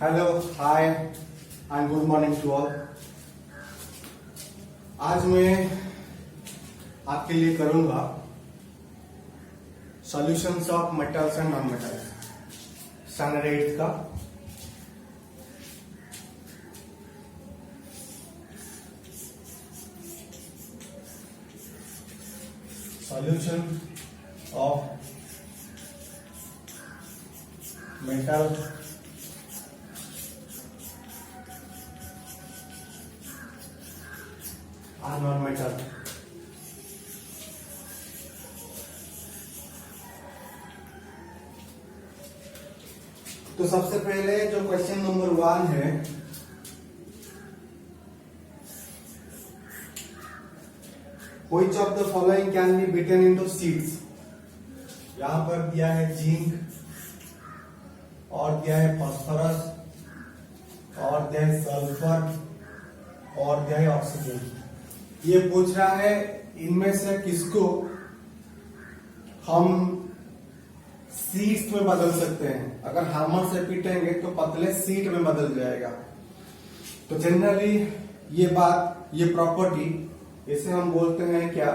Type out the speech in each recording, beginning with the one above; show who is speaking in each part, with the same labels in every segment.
Speaker 1: Hello, hi and good morning to all. आज मैं आपके लिए करूंगा solutions of metals and non metals standard 8 का। सॉल्यूशन ऑफ मेटल और नॉन मेटल। तो सबसे पहले जो क्वेश्चन नंबर 1 है, which of the following can be beaten into sheets. यहां पर दिया है जिंक और दिया है फास्फोरस और दिया है सल्फर और दिया है ऑक्सीजन। ये पूछ रहा है इनमें से किसको हम सीड्स में बदल सकते हैं। अगर हैमर से पीटेंगे तो पतले सीड में बदल जाएगा। तो जनरली ये प्रॉपर्टी, इसे हम बोलते हैं क्या,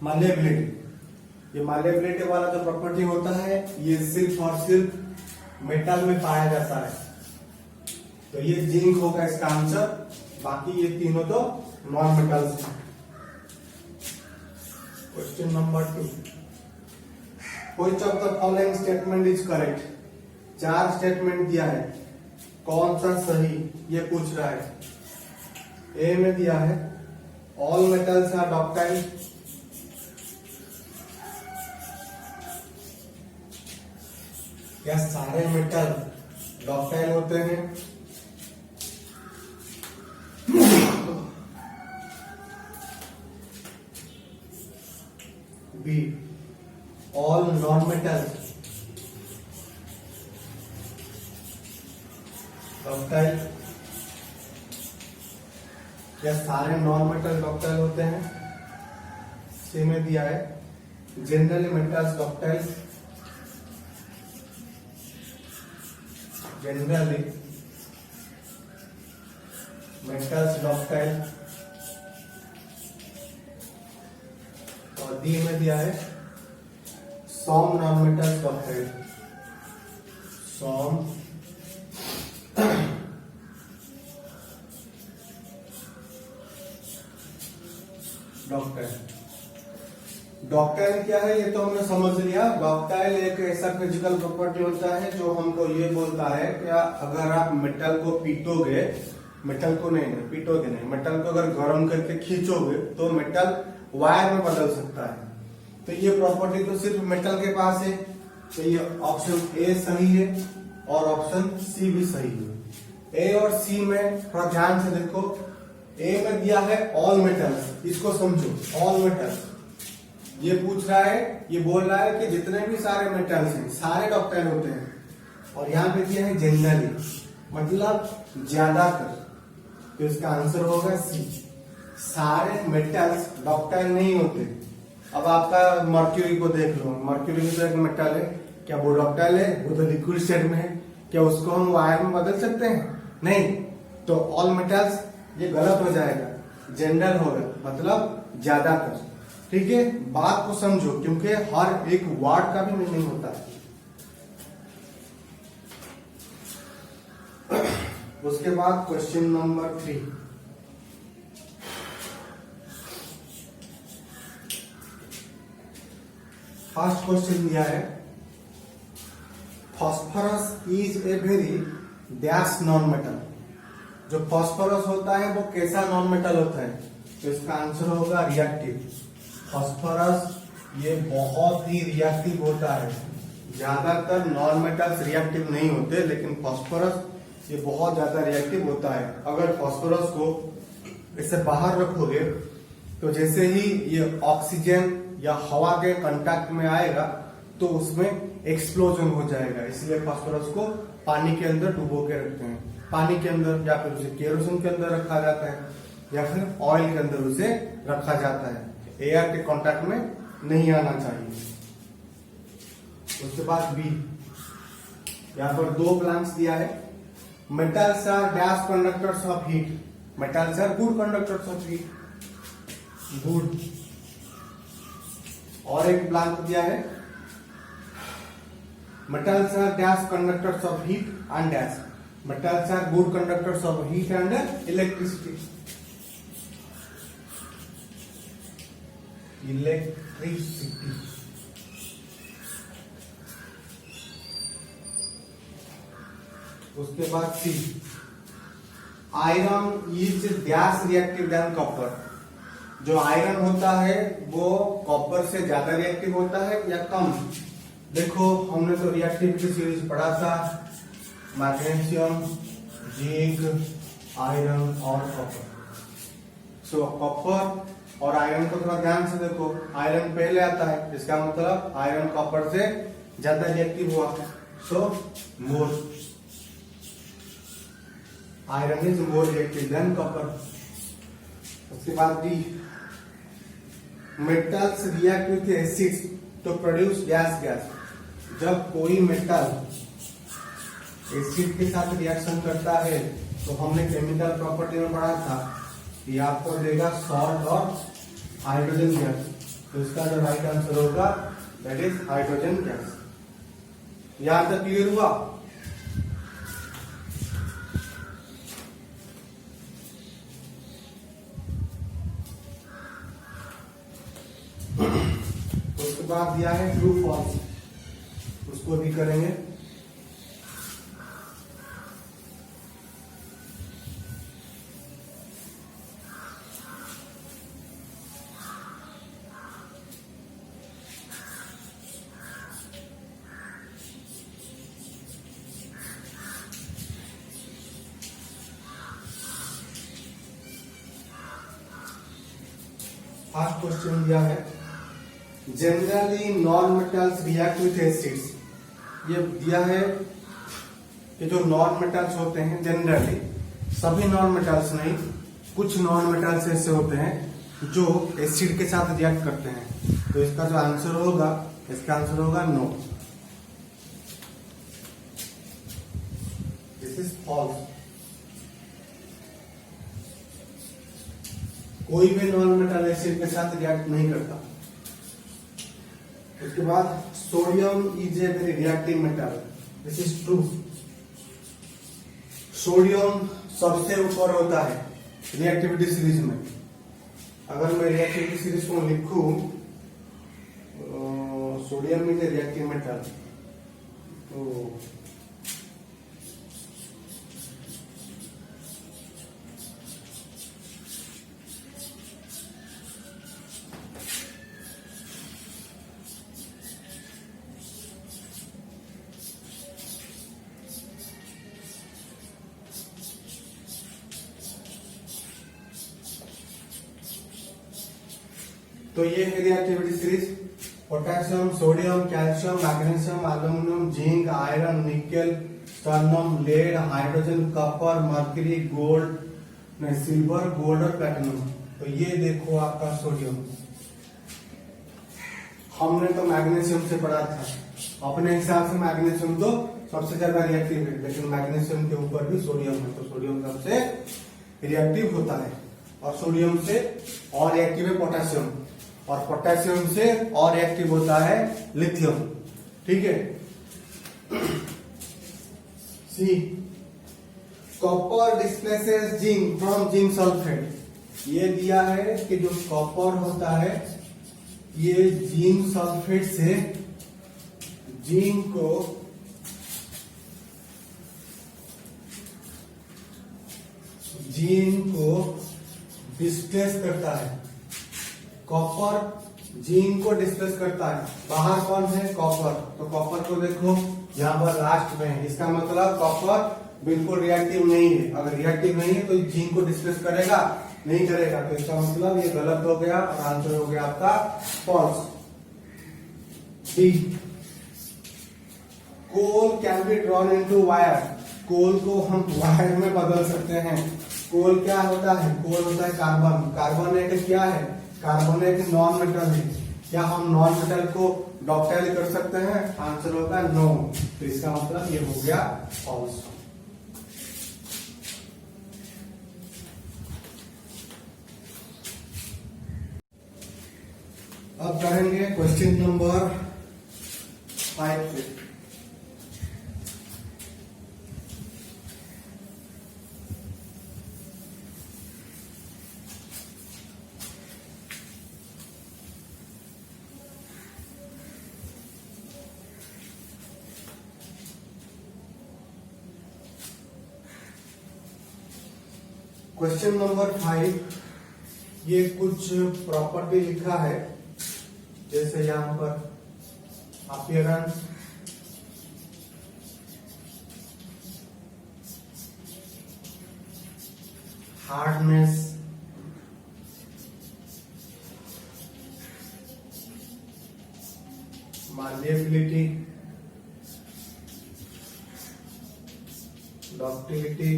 Speaker 1: मालेबिलिटी। ये मालेबिलिटी वाला जो प्रॉपर्टी होता है ये सिर्फ और सिर्फ मेटल में पाया जाता है। तो ये जिंक होगा इसका आंसर, बाकी ये तीनों तो नॉन मेटल्स हैं। Question number 2, which of the following statement is correct. 4 statement दिया है, कौन सा सही ये पूछ रहा है। ए में दिया है ऑल मेटल्स आर डक्टाइल। क्या सारे मेटल डक्टाइल होते हैं? B, all non metals ductile. क्या सारे नॉन मेटल डक्टाइल होते हैं? सी में दिया है generally metals ductile, generally metals ductile. और डी में दिया है some non metals ductile, some ductile. Ductile क्या है ये तो हमने समझ लिया। डक्टाइल एक ऐसा फिजिकल प्रॉपर्टी होता है जो हमको ये बोलता है कि अगर आप मेटल को पीटोगे, मेटल को नहीं पीटोगे नहीं, मेटल को अगर गर्म करके खींचोगे तो मेटल वायर में बदल सकता है। तो ये प्रॉपर्टी तो सिर्फ मेटल के पास है। तो ये ऑप्शन ए सही है और ऑप्शन सी भी सही है। ए और सी में थोड़ा ध्यान से देखो। ए में दिया है ऑल मेटल्स, इसको समझो, ऑल मेटल्स। ये पूछ रहा है, ये बोल रहा है कि जितने भी सारे मेटल्स हैं सारे डक्टाइल होते हैं। और यहाँ पे दिया है जनरली, मतलब ज्यादातर। तो इसका आंसर होगा सी, सारे मेटल्स डक्टाइल नहीं होते। अब आपका मर्क्यूरी को देख लो, मर्क्यूरी भी तो एक मेटल है, क्या वो डक्टाइल है? वो तो लिक्विड स्टेट में है। क्या उसको हम वायर में बदल सकते हैं? नहीं। तो ऑल मेटल्स ये गलत हो जाएगा, जनरल होगा, मतलब ज्यादातर। ठीक है, बात को समझो क्योंकि हर एक वर्ड का भी मीनिंग होता है। उसके बाद क्वेश्चन नंबर 3, फर्स्ट क्वेश्चन दिया है phosphorus is a very dash non metal. जो फॉस्फोरस होता है वो कैसा नॉन मेटल होता है? तो इसका आंसर होगा रिएक्टिव। फॉस्फोरस ये बहुत ही रिएक्टिव होता है। ज्यादातर नॉन मेटल्स रिएक्टिव नहीं होते, लेकिन फॉस्फोरस ये बहुत ज्यादा रिएक्टिव होता है। अगर फॉस्फोरस को इसे बाहर रखोगे तो जैसे ही ये ऑक्सीजन या हवा के कांटेक्ट में आएगा तो उसमें एक्सप्लोजन हो जाएगा। इसलिए फास्फोरस को पानी के अंदर डुबो के रखते हैं। पानी के अंदर या फिर उसे केरोसिन के अंदर रखा जाता है या फिर ऑयल के अंदर उसे रखा जाता है। एयर के कांटेक्ट में नहीं आना चाहिए। उसके बाद बी, यहाँ पर 2 प्लांट्स दिया है, metals are dash conductors of heat, metals are good conductors of heat, good. और एक ब्लैंक दिया है, metals are dash conductors of heat and dash, metals are good conductors of heat and electricity, electricity. उसके बाद C, iron is dash reactive than copper, जो iron होता है वो कॉपर से ज्यादा रिएक्टिव होता है या कम। देखो हमने तो रिएक्टिविटी सीरीज पढ़ा था, मैग्नीशियम, जिंक, आयरन और कॉपर। सो कॉपर और आयरन को थोड़ा ध्यान से देखो, आयरन पहले आता है, इसका मतलब आयरन कॉपर से ज्यादा रिएक्टिव हुआ, so more, iron is more reactive than copper. उसके बाद D, metals react with acids to produce gas gas, जब कोई मेटल एसिड के साथ रिएक्शन करता है तो हमने केमिकल प्रॉपर्टी में पढ़ा था कि आपको देगा सॉल्ट और हाइड्रोजन गैस, तो इसका जो राइट आंसर होगा दैट इज हाइड्रोजन गैस। यहां तक क्लियर हुआ? उसके बाद दिया है ट्रू फॉल्स, उसको भी करेंगे। फर्स्ट क्वेश्चन दिया है, generally non metals react with acids, ये दिया है कि जो नॉन मेटल्स होते हैं जनरली, सभी नॉन मेटल्स नहीं, कुछ नॉन मेटल्स ऐसे होते हैं जो एसिड के साथ रिएक्ट करते हैं, तो इसका जो आंसर होगा, इसका आंसर होगा नो, दिस इज फॉल्स। कोई भी नॉन मेटल एसिड के साथ रिएक्ट नहीं करता। उसके बाद sodium is a very reactive metal, this is true. Sodium सबसे ऊपर होता है रिएक्टिविटी सीरीज में। अगर मैं रिएक्टिविटी सीरीज को लिखूं, sodium is a reactive metal, तो ये है reactivity series. Potassium, sodium, calcium, magnesium, aluminium, zinc, iron, nickel, stannum, lead, hydrogen, copper, mercury, gold, silver, gold और प्लैटिनम। तो ये देखो आपका सोडियम, हमने तो मैग्नीशियम से पढ़ा था, अपने हिसाब से मैग्नीशियम तो सबसे ज्यादा रिएक्टिव है, लेकिन मैग्नीशियम के ऊपर भी सोडियम है, तो सोडियम सबसे रिएक्टिव होता है। और सोडियम से और रिएक्टिव है पोटेशियम, और पोटेशियम से और एक्टिव होता है लिथियम। ठीक है। C, copper displaces zinc from zinc sulphate. ये दिया है कि जो कॉपर होता है ये जिंक सल्फेट से जिंक को डिस्प्लेस करता है। कॉपर जिंक को डिस्प्लेस करता है। बाहर कौन है? कॉपर। तो कॉपर को देखो यहाँ पर लास्ट में है, इसका मतलब कॉपर बिल्कुल रिएक्टिव नहीं है। अगर रिएक्टिव नहीं है तो जिंक को डिस्प्लेस करेगा? नहीं करेगा। तो इसका मतलब ये गलत हो गया और आंसर हो गया आपका false. D, coal can be drawn into wire. Coal को हम वायर में बदल सकते हैं। कोल क्या होता है? कोल होता है कार्बन। कार्बन एक क्या है? कार्बन एक नॉन मेटल है। क्या हम नॉन मेटल को डॉक्टाइल कर सकते हैं? आंसर होगा नो। तो इसका मतलब ये हो गया फॉल्स। अब करेंगे क्वेश्चन नंबर 5 से। क्वेश्चन नंबर 5, ये कुछ प्रॉपर्टी लिखा है, जैसे यहां पर appearance, hardness, malleability, ductility,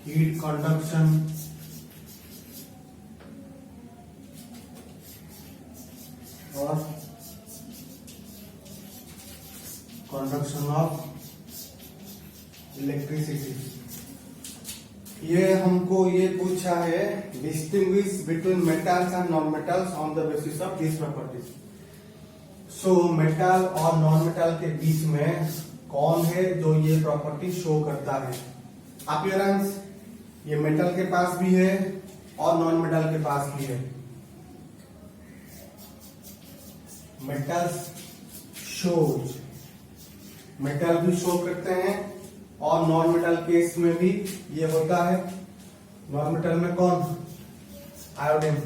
Speaker 1: heat conduction, और कंडक्शन ऑफ इलेक्ट्रिसिटी। ये हमको ये पूछा है, distinguish between metals and non metals on the basis of this properties. सो मेटल और नॉन मेटल के बीच में कौन है जो ये प्रॉपर्टी शो करता है? अपीयरेंस, ये मेटल के पास भी है और नॉन मेटल के पास भी है। मेटल्स शोज, मेटल भी शो करते हैं और नॉन मेटल केस में भी ये होता है। नॉन मेटल में कौन? आयोडीन।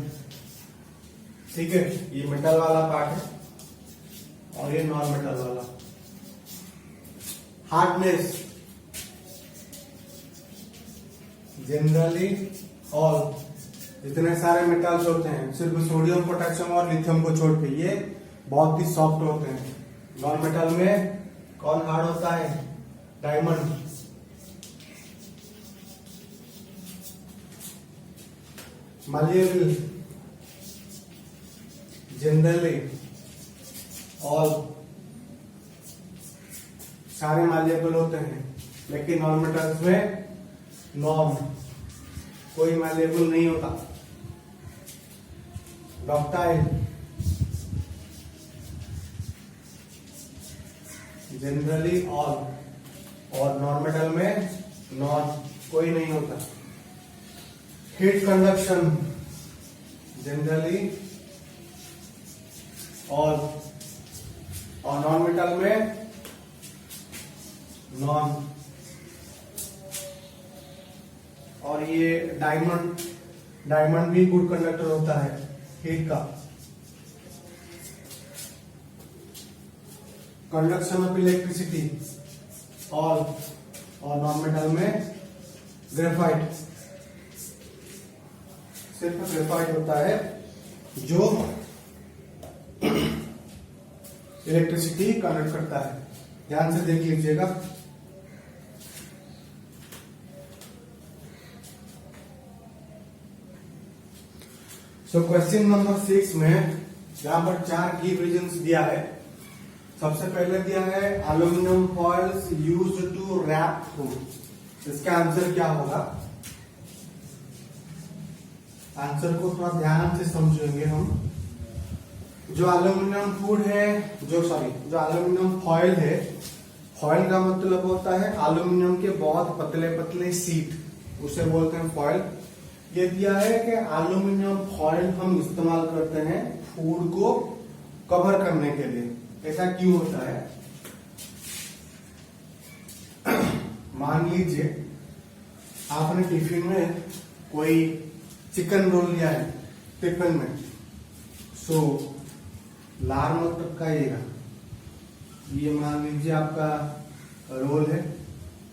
Speaker 1: ठीक है, ये मेटल वाला पार्ट है और ये नॉन मेटल वाला। हार्डनेस, जनरली ऑल, जितने सारे मेटल्स होते हैं सिर्फ सोडियम, पोटेशियम और लिथियम को छोड़ के ये बहुत ही सॉफ्ट होते हैं। नॉन मेटल में कौन हार्ड होता है? डायमंड। माल्येबल, जनरली ऑल, सारे माल्येबल होते हैं, लेकिन नॉन मेटल्स में नॉन, कोई माल्येबल नहीं होता। डक्टाइल, जनरली ऑल, और नॉन मेटल में नॉन, कोई नहीं होता। हीट कंडक्शन, जनरली ऑल, और नॉन मेटल में नॉन। और ये डायमंड, डायमंड भी गुड कंडक्टर होता है हीट का। कंडक्शन ऑफ इलेक्ट्रिसिटी ऑल, और नॉन मेटल में ग्रेफाइट, सिर्फ ग्रेफाइट होता है जो इलेक्ट्रिसिटी कंडक्ट करता है। ध्यान से देख लीजिएगा। सो क्वेश्चन नंबर 6 में यहां पर 4 गिव रीजंस दिया है। सबसे पहले दिया है aluminium foils used to wrap food. इसका आंसर क्या होगा? आंसर को थोड़ा ध्यान से समझेंगे हम। जो एल्यूमिनियम फूड है, जो एल्यूमिनियम फॉइल है, फॉइल का मतलब होता है एल्यूमिनियम के बहुत पतले पतले शीट, उसे बोलते हैं फॉइल। ये दिया है कि एल्यूमिनियम फॉइल हम इस्तेमाल करते हैं फूड को कवर करने के लिए। ऐसा क्यों होता है? मान लीजिए आपने टिफिन में कोई चिकन रोल लिया है टिफिन में, सो लार मत टपकाइएगा। ये मान लीजिए आपका रोल है,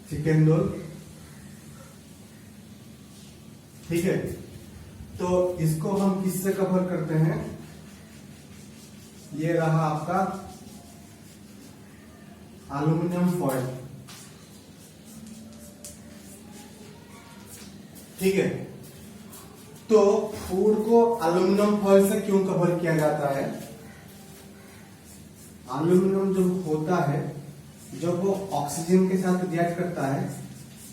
Speaker 1: चिकन रोल, ठीक है। तो इसको हम किससे कवर करते हैं? ये रहा आपका एल्यूमिनियम फॉइल, ठीक है। तो फूड को एल्यूमिनियम फॉइल से क्यों कवर किया जाता है? एल्यूमिनियम जब होता है, जब वो ऑक्सीजन के साथ रिएक्ट करता है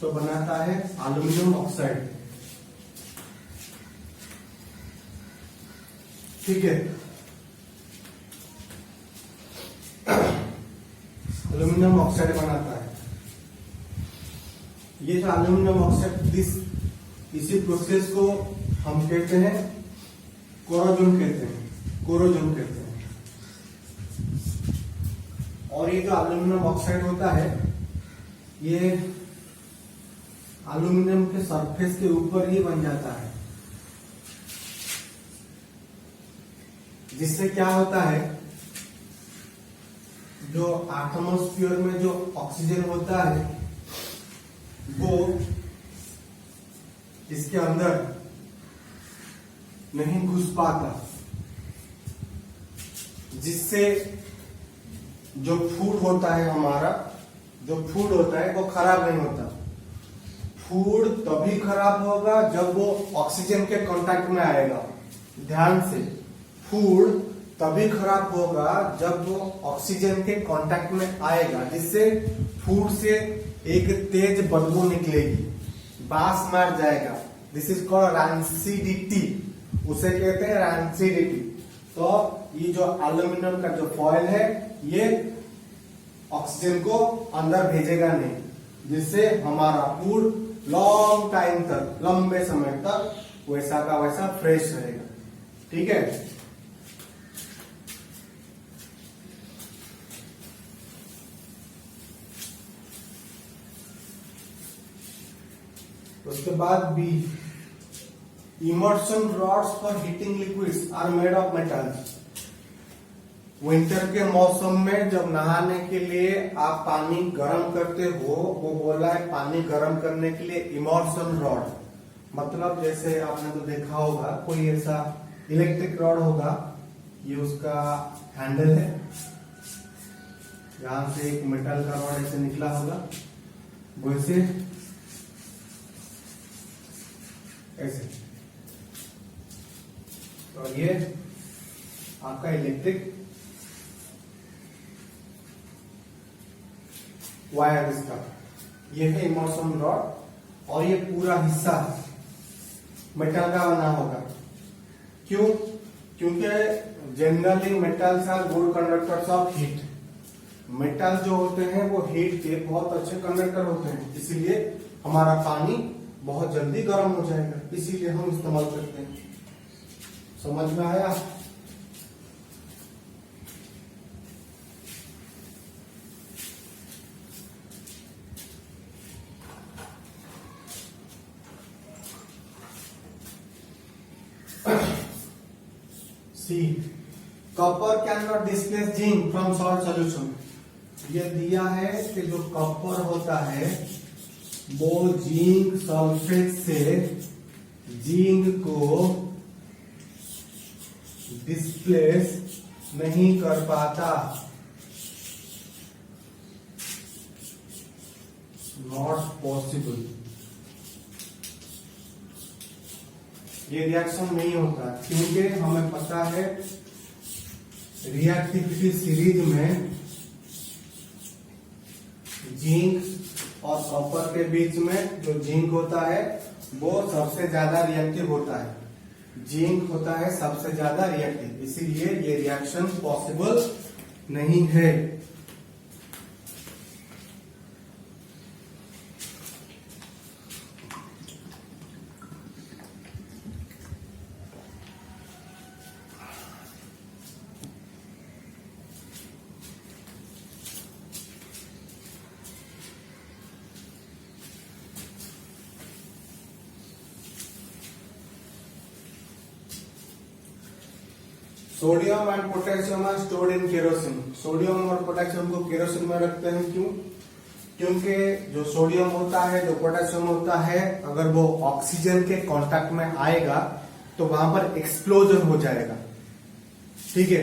Speaker 1: तो बनाता है एल्यूमिनियम ऑक्साइड। ठीक है। एल्यूमिनियम ऑक्साइड बनाता है। ये जो एल्यूमिनियम ऑक्साइड इसी प्रोसेस को हम कहते हैं कोरोजन कहते हैं, कोरोजन कहते हैं। और ये जो एल्यूमिनियम ऑक्साइड होता है ये एल्यूमिनियम के सरफेस के ऊपर ही बन जाता है, जिससे क्या होता है जो एटमॉस्फेयर में जो ऑक्सीजन होता है वो इसके अंदर नहीं घुस पाता, जिससे जो फूड होता है हमारा, जो फूड होता है वो खराब नहीं होता। फूड तभी खराब होगा जब वो ऑक्सीजन के कांटेक्ट में आएगा। ध्यान से, फूड तभी खराब होगा जब वो ऑक्सीजन के कांटेक्ट में आएगा, जिससे फूड से एक तेज बदबू निकलेगी, बास मार जाएगा। दिस इज कॉल्ड रैंसिडिटी, उसे कहते हैं रैंसिडिटी। तो ये जो एल्यूमिनियम का जो फॉयल है ये ऑक्सीजन को अंदर भेजेगा नहीं, जिससे हमारा फूड लॉन्ग टाइम तक, लंबे समय तक वैसा का वैसा फ्रेश रहेगा। ठीक है। उसके बाद B, immersion rods for heating liquids are made of metals. Winter के मौसम में जब नहाने के लिए आप पानी गर्म करते हो, वो बोला है पानी गर्म करने के लिए इमर्शन रॉड, मतलब जैसे आपने तो देखा होगा कोई ऐसा इलेक्ट्रिक रॉड होगा, ये उसका हैंडल है, यहां से एक मेटल का रॉड ऐसे निकला होगा, वैसे ऐसे, और ये आपका इलेक्ट्रिक वायर इसका, ये है इमर्शन रॉड। और ये पूरा हिस्सा मेटल का बना होगा। क्यों? क्योंकि generally metals are good conductors of heat. Metal जो होते हैं वो हीट के बहुत अच्छे कंडक्टर होते हैं, इसीलिए हमारा पानी बहुत जल्दी गर्म हो जाएगा, इसीलिए हम इस्तेमाल करते हैं। समझ में आया? C, copper can not displace zinc from salt solution. ये दिया है कि जो कॉपर होता है वो जिंक सल्फेट से जिंक को डिस्प्लेस नहीं कर पाता, नॉट पॉसिबल। ये रिएक्शन नहीं होता क्योंकि हमें पता है रिएक्टिविटी सीरीज में जिंक और कॉपर के बीच में जो जिंक होता है वो सबसे ज्यादा रिएक्टिव होता है, जिंक होता है सबसे ज्यादा रिएक्टिव, इसीलिए ये रिएक्शन पॉसिबल नहीं है। Sodium and potassium are stored in kerosene. Sodium और पोटेशियम को केरोसिन में रखते हैं, क्यों? क्योंकि जो सोडियम होता है, जो पोटेशियम होता है, अगर वो ऑक्सीजन के कांटेक्ट में आएगा तो वहां पर एक्सप्लोजन हो जाएगा। ठीक है,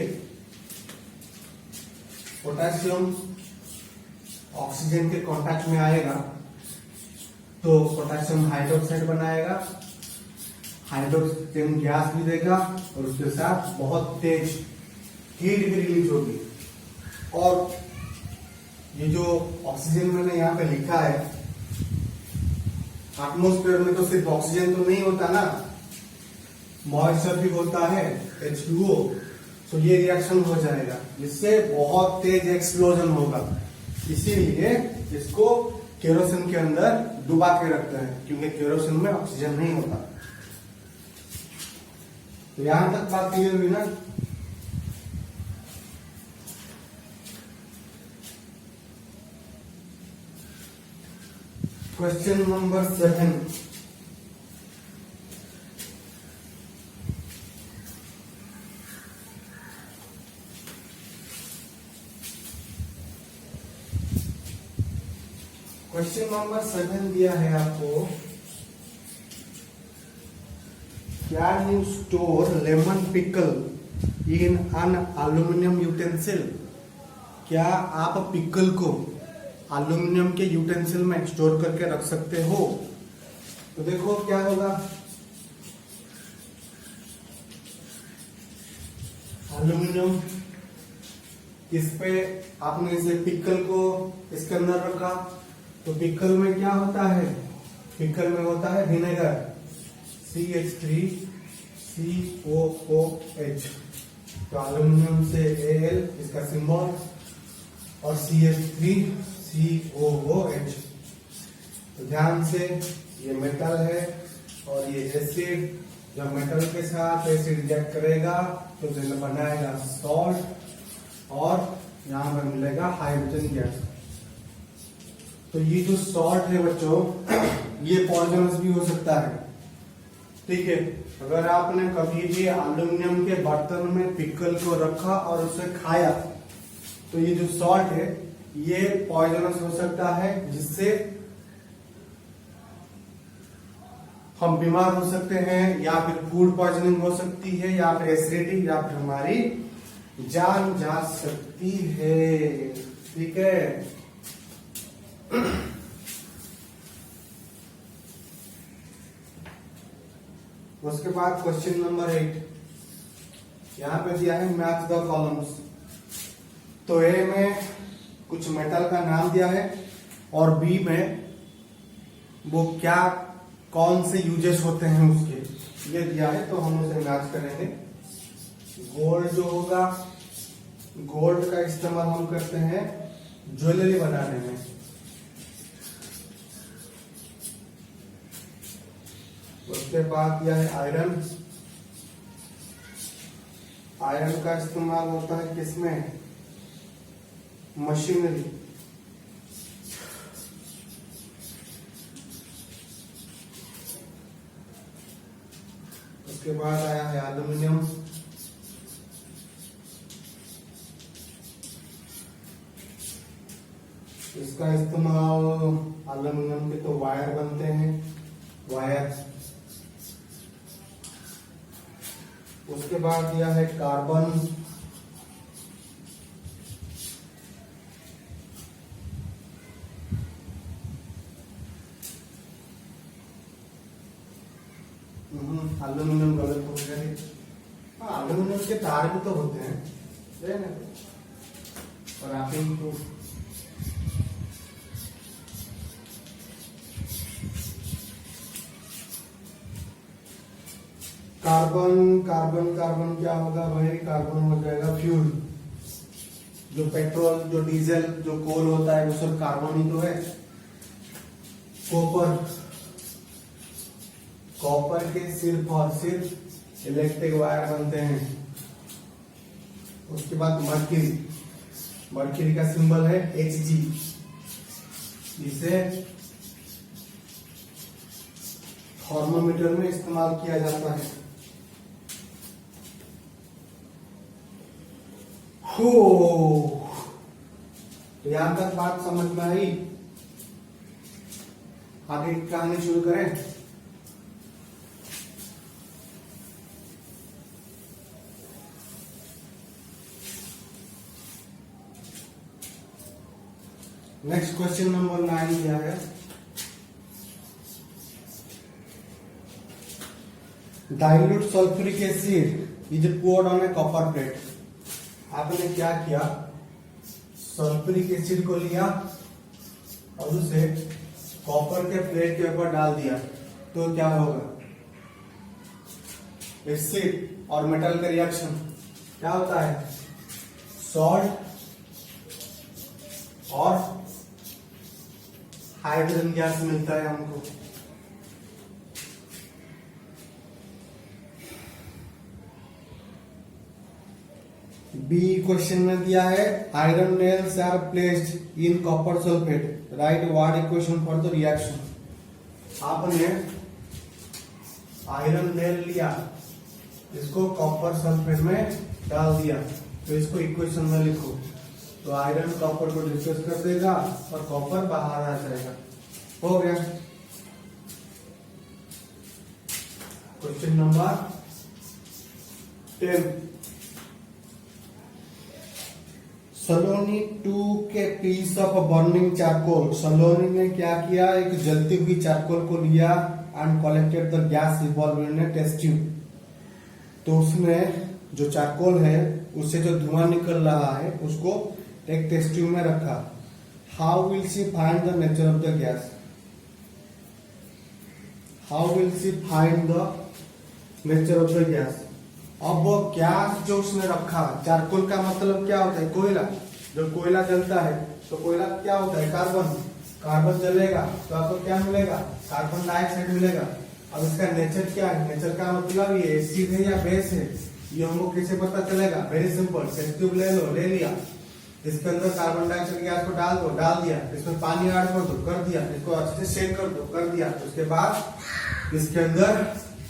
Speaker 1: पोटेशियम ऑक्सीजन के कांटेक्ट में आएगा तो पोटेशियम हाइड्रोक्साइड बनाएगा, हाइड्रोजन गैस भी देगा और उसके साथ बहुत तेज हीट भी रिलीज होगी। और ये जो ऑक्सीजन मैंने यहाँ पे लिखा है, एटमॉस्फेयर में तो सिर्फ ऑक्सीजन तो नहीं होता ना, मॉइस्चर भी होता है H2O, तो ये रिएक्शन हो जाएगा जिससे बहुत तेज एक्सप्लोजन होगा। इसीलिए इसको केरोसिन के अंदर डुबा के रखते हैं, क्योंकि केरोसिन में ऑक्सीजन नहीं होता। तो यहां तक बात क्लियर हुई ना। क्वेश्चन नंबर 7, क्वेश्चन नंबर 7 दिया है आपको, can you store lemon pickle in an aluminium utensil? क्या आप पिकल को एल्यूमिनियम के यूटेंसिल में स्टोर करके रख सकते हो? तो देखो क्या होगा, एल्यूमिनियम इस पे आपने इसे पिकल को इसके अंदर रखा, तो पिकल में क्या होता है? पिकल में होता है विनेगर, CH3COOH, तो एल्यूमिनियम से Al इसका सिंबल और CH3COOH। तो ध्यान से, ये मेटल है और ये एसिड, जब मेटल के साथ एसिड रिएक्ट करेगा तो बनाएगा सॉल्ट और यहां पर मिलेगा हाइड्रोजन गैस। तो ये जो सॉल्ट है बच्चों, ये पॉइजनस भी हो सकता है। ठीक है, अगर आपने कभी भी एल्यूमिनियम के बर्तन में पिकल को रखा और उसे खाया, तो ये जो सॉल्ट है ये पॉइजनस हो सकता है, जिससे हम बीमार हो सकते हैं, या फिर फूड पॉइजनिंग हो सकती है, या फिर एसिडिटी, या फिर हमारी जान जा सकती है। ठीक है, उसके बाद क्वेश्चन नंबर 8, यहां पे दिया है मैच द कॉलम्स। तो ए में कुछ मेटल का नाम दिया है और बी में वो क्या कौन से यूजेस होते हैं उसके, ये दिया है, तो हम उसे मैच करेंगे। गोल्ड जो होगा, गोल्ड का इस्तेमाल हम करते हैं ज्वेलरी बनाने में। उसके बाद यह है आयरन, आयरन का इस्तेमाल होता है किसमें? मशीनरी। उसके बाद आया है एल्यूमिनियम, इसका इस्तेमाल एल्यूमिनियम के तो वायर बनते हैं, वायर। उसके बाद दिया है कार्बन, एल्यूमिनियम गलत हो गया है। एल्यूमिनियम के तार भी तो होते हैं ना, और आप तो कार्बन कार्बन कार्बन क्या होगा भाई? कार्बन हो जाएगा फ्यूल। जो पेट्रोल, जो डीजल, जो कोल होता है वो सब कार्बन ही तो है। कॉपर, कॉपर के सिर्फ और सिर्फ इलेक्ट्रिक वायर बनते हैं। उसके बाद मर्क्यूरी, मर्क्यूरी का सिंबल है Hg, जिसे थर्मोमीटर में इस्तेमाल किया जाता है। तो यहां तक बात समझ में आई, आगे की कहानी शुरू करें। नेक्स्ट क्वेश्चन नंबर 9 क्या है? Dilute sulphuric acid is poured on A copper plate. आपने क्या किया? सल्फ्यूरिक एसिड को लिया और उसे कॉपर के प्लेट के ऊपर डाल दिया, तो क्या होगा? एसिड और मेटल का रिएक्शन क्या होता है, सॉल्ट और हाइड्रोजन गैस मिलता है हमको। बी क्वेश्चन में दिया है iron nails are placed in copper sulphate, write what equation for the reaction. आपने आयरन नेल लिया, इसको कॉपर सल्फेट में डाल दिया, तो इसको इक्वेशन में लिखो। तो आयरन कॉपर को डिस्कस कर देगा और कॉपर बाहर आ जाएगा। हो गया। Question number 10, Saloni took a piece of burning charcoal। सलोनी ने क्या किया, एक जलती हुई चारकोल को लिया and collected the gas evolved in a test tube. तो उसने जो चारकोल है उससे जो धुआं निकल रहा है उसको एक टेस्ट ट्यूब में रखा। How will she find the nature of the gas, how will she find the nature of the gas. अब वो गैस जो उसने रखा, चारकोल का मतलब क्या होता है, कोयला। जो कोयला जलता है तो कोयला क्या होता है, कार्बन। कार्बन जलेगा तो आपको क्या मिलेगा, कार्बन डाइऑक्साइड मिलेगा। अब इसका नेचर क्या है, नेचर का मतलब ये एसिड है या बेस है, ये हमको कैसे पता चलेगा, वेरी सिंपल। टेस्ट ट्यूब ले लो, ले लिया, इसके अंदर कार्बन डाइऑक्साइड गैस को डाल दो, डाल दिया, इसमें पानी ऐड कर दो, कर दिया, इसको अच्छे से शेक कर दो, कर दिया। उसके बाद इसके अंदर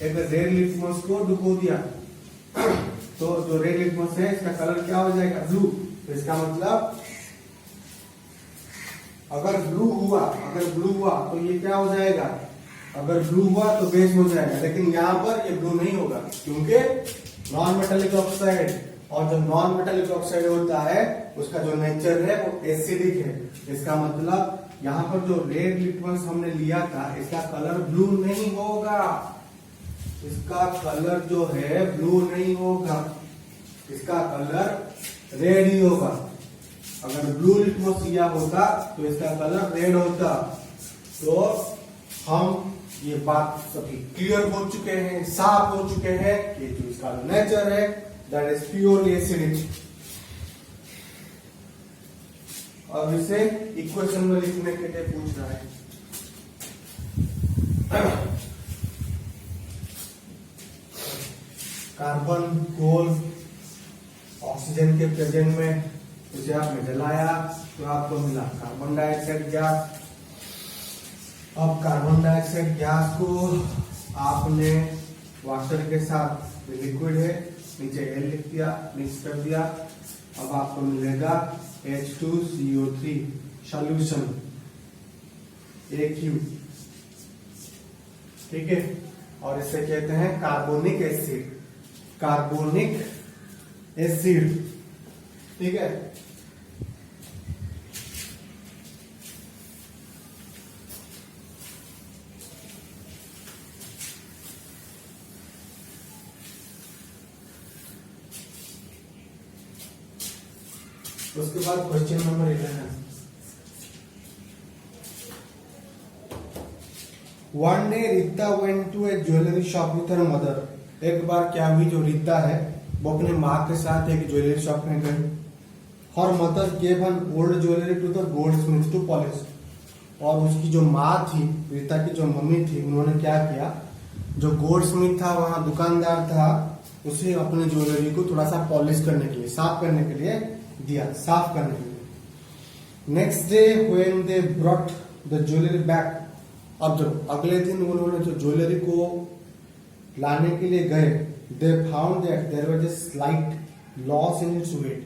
Speaker 1: एक रेड लिटमस को डुबो दिया, तो जो रेड लिटमस है इसका कलर क्या हो जाएगा, ब्लू। तो इसका मतलब अगर ब्लू हुआ तो ये क्या हो जाएगा, अगर ब्लू हुआ तो बेस हो जाएगा। लेकिन यहाँ पर ये ब्लू नहीं होगा क्योंकि नॉन मेटालिक ऑक्साइड, और जो नॉन मेटालिक ऑक्साइड होता है उसका जो नेचर है वो एसिडिक है। इसका मतलब यहाँ पर जो रेड लिटमस हमने लिया था इसका कलर ब्लू नहीं होगा, इसका कलर जो है ब्लू नहीं होगा, इसका कलर रेड ही होगा। अगर ब्लू लिटमस लिया होता तो इसका कलर रेड होता। तो हम ये बात सभी क्लियर हो चुके हैं, साफ हो चुके हैं कि जो इसका नेचर है दैट इज प्योरली एसिडिक। अब इसे इक्वेशन में लिखने के लिए पूछ रहा है। कार्बन, कोल, ऑक्सीजन के प्रेजेंट में उसे आपने जलाया तो आपको मिला कार्बन डाइऑक्साइड गैस। अब कार्बन डाइऑक्साइड गैस को आपने वाटर के साथ, लिक्विड है, नीचे एल लिख दिया, मिक्स कर दिया। अब आपको मिलेगा H2CO3 सॉल्यूशन AQ, ठीक है। और इसे कहते हैं कार्बोनिक एसिड, कार्बोनिक एसिड, ठीक है। उसके बाद question number 11, one day Rita went to a jewellery shop with her mother. एक बार क्या हुई, जो रीता है वो अपने माँ के साथ एक ज्वेलरी शॉप में गई। Her mother gave an old jewellery to the goldsmith to polish. और उसकी जो माँ थी, रीता की जो मम्मी थी, उन्होंने क्या किया, जो गोल्ड स्मिथ था वहां दुकानदार था, उसे अपने ज्वेलरी को थोड़ा सा पॉलिश करने के लिए, साफ करने के लिए दिया, साफ करने के लिए। Next day when they brought the jewellery back, अब जब अगले दिन उन्होंने जो ज्वेलरी को लाने के लिए गए, they found that there was a slight loss in its weight.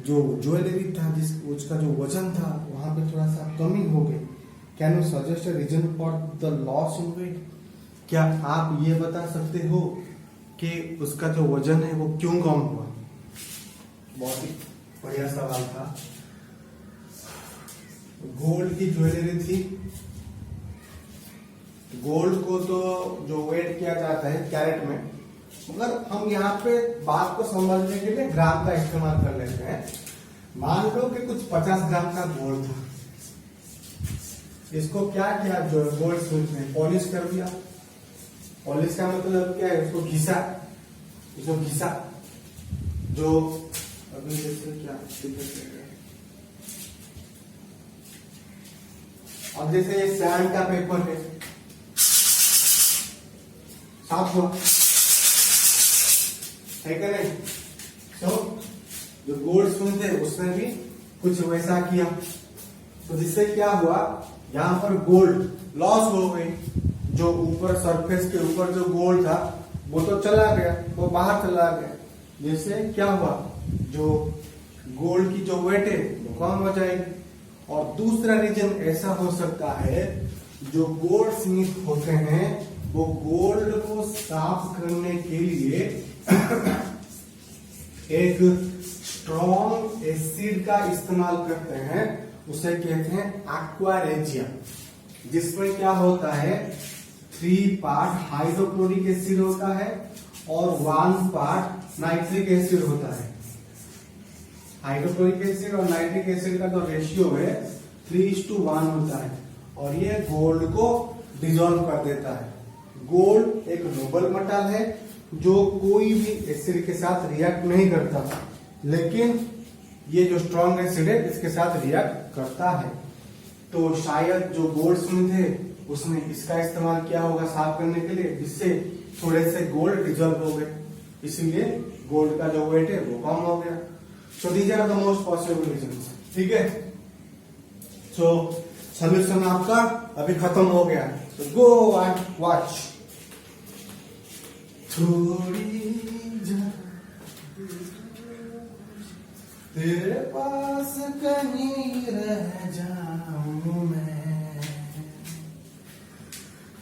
Speaker 1: जो ज्वेलरी था, जिस उसका जो वजन था वहां पे थोड़ा सा कमी हो गई। Can you suggest a reason for the loss in weight. क्या आप ये बता सकते हो कि उसका जो वजन है वो क्यों कम हुआ। बहुत ही बढ़िया सवाल था। गोल्ड की ज्वेलरी थी, गोल्ड को तो जो वेट किया जाता है कैरेट में, मगर हम यहाँ पे बात को समझने के लिए ग्राम का इस्तेमाल कर लेते हैं। मान लो कि कुछ 50 ग्राम का गोल्ड था, इसको क्या किया, जो गोल्ड स्मिथ ने पॉलिश कर दिया। पॉलिश का मतलब क्या है, उसको घिसा, इसको घिसा, जो अभी जैसे क्या दिक्कत है। अब जैसे ये सैंड का पेपर है, साफ हुआ है क्या नहीं? तो जो गोल्ड स्पून थे उसने भी कुछ वैसा किया, तो जिससे क्या हुआ, यहाँ पर गोल्ड लॉस हो गई। जो ऊपर सरफेस के ऊपर जो गोल्ड था वो तो चला गया, वो बाहर चला गया। जिससे क्या हुआ, जो गोल्ड की जो वेट है वो कम हो जाएगी। और दूसरा रीजन ऐसा हो सकता है, जो गोल्ड स्मिथ होते हैं वो गोल्ड को साफ करने के लिए एक स्ट्रॉन्ग एसिड का इस्तेमाल करते हैं, उसे कहते हैं एक्वा रेजिया, जिसमें क्या होता है 3 पार्ट हाइड्रोक्लोरिक एसिड होता है और 1 पार्ट नाइट्रिक एसिड होता है। हाइड्रोक्लोरिक एसिड और नाइट्रिक एसिड का जो रेशियो है 3:1 होता है, और ये गोल्ड को डिसॉल्व कर देता है। गोल्ड एक नोबल मेटल है जो कोई भी एसिड के साथ रिएक्ट नहीं करता, लेकिन ये जो स्ट्रॉन्ग एसिड है इसके साथ रिएक्ट करता है। तो शायद जो गोल्ड स्मिथ है उसने इसका इस्तेमाल किया होगा साफ करने के लिए, जिससे थोड़े से गोल्ड डिसॉल्व हो गए, इसलिए गोल्ड का जो वेट है वो कम हो गया। So these are the most possible reasons. ठीक है, सो सॉल्यूशन आपका अभी खत्म हो गया, तो गो एंड वॉच। थोड़ी तेरे पास कहीं रह जाऊं मैं,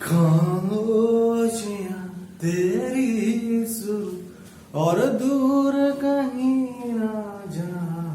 Speaker 1: खामोशियां तेरी सुर और दूर कहीं ना जाऊं।